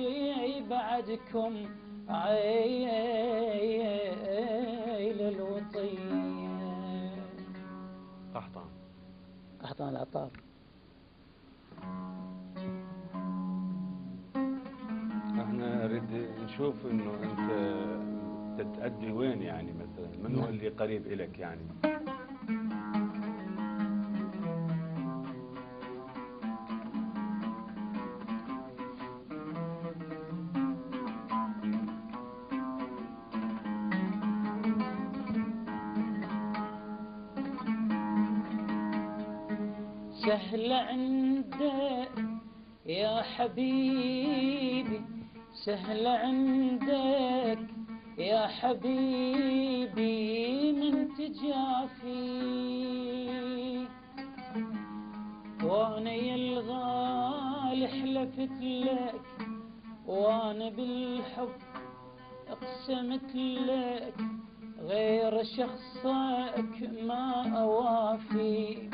شي بعدكم عيل الوطية. قحطان العطار. احنا نريد نشوف انه انت تتأدي وين يعني، مثلا من هو اللي قريب إلك يعني؟ سهل عندك يا حبيبي، سهل عندك يا حبيبي من تجافي، وانا يا الغالي حلفت لك، وانا بالحب اقسمت لك، غير شخصك ما اوافي.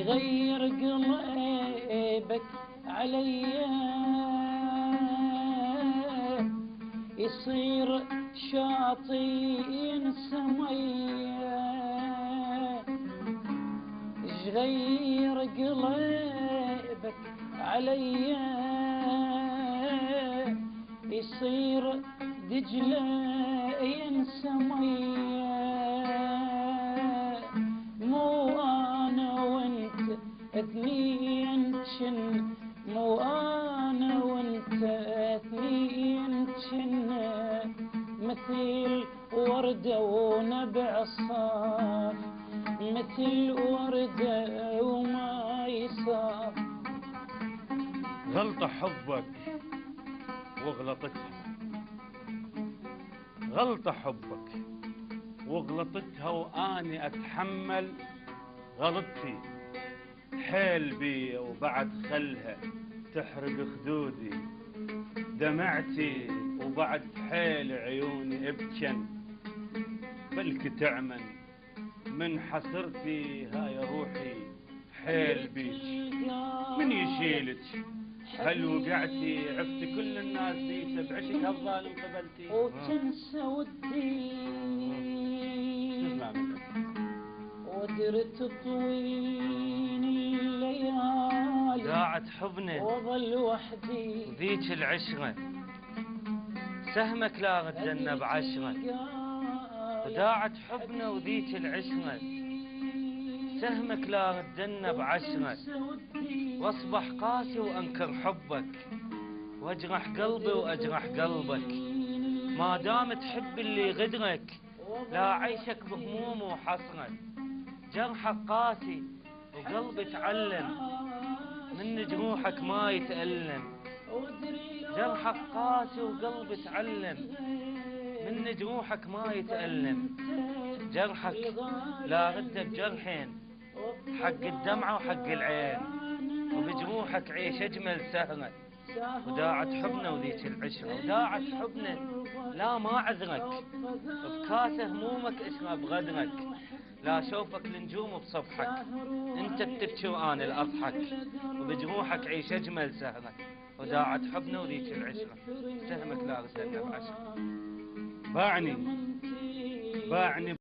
غير قلبك عليا يصير شاطئ سمية، غير قلبك عليا يصير دجلة سمية. مو انا وانت اثنين جن، مو انا وانت اثنين جن، مثل وردة ونبع صاف، مثل وردة وما يصاف. غلطة حبك وغلطتها، غلطة حبك وغلطتها، واني اتحمل غلطتي. حيل بي وبعد خلها تحرق خدودي، دمعتي وبعد حيل عيوني ابكن، بلك تعمن من حسرتي هاي روحي حيل بيك. من يشيلك هل وقعتي عفت كل الناس بيك بعشق هالظالم قبلتي، وتنسى ودي ودرت طويل الليالي، ضاعت حبنا وظل وحدي وذيك العشرة، سهمك لا غدنا بعشرة. وضاعت حبنا وذيك العشرة، سهمك لا غدنا بعشرة. واصبح قاسي وانكر حبك، واجرح قلبي واجرح قلبك. ما دام تحب اللي غدرك، لا عيشك بهموم وحسرة. جرحك قاسي وقلبي تعلم، من جروحك ما يتألم. جرحك قاسي وقلبي تعلم، من جروحك ما يتألم. جرحك لا رده بجرحين، حق الدمعة وحق العين، وبجروحك عيش أجمل سهرة. وداعت حبنا وذيك العشرة، وداعت حبنا لا ما عذرك، بكاس همومك اشرب غدرك. لا شوفك النجوم بصفحك، انت بتبكي وانا الاضحك، وبجروحك عيش اجمل سهرة. وداعت حبنا وذيك العشرة، سهمك لا غدنا بعشرة. باعني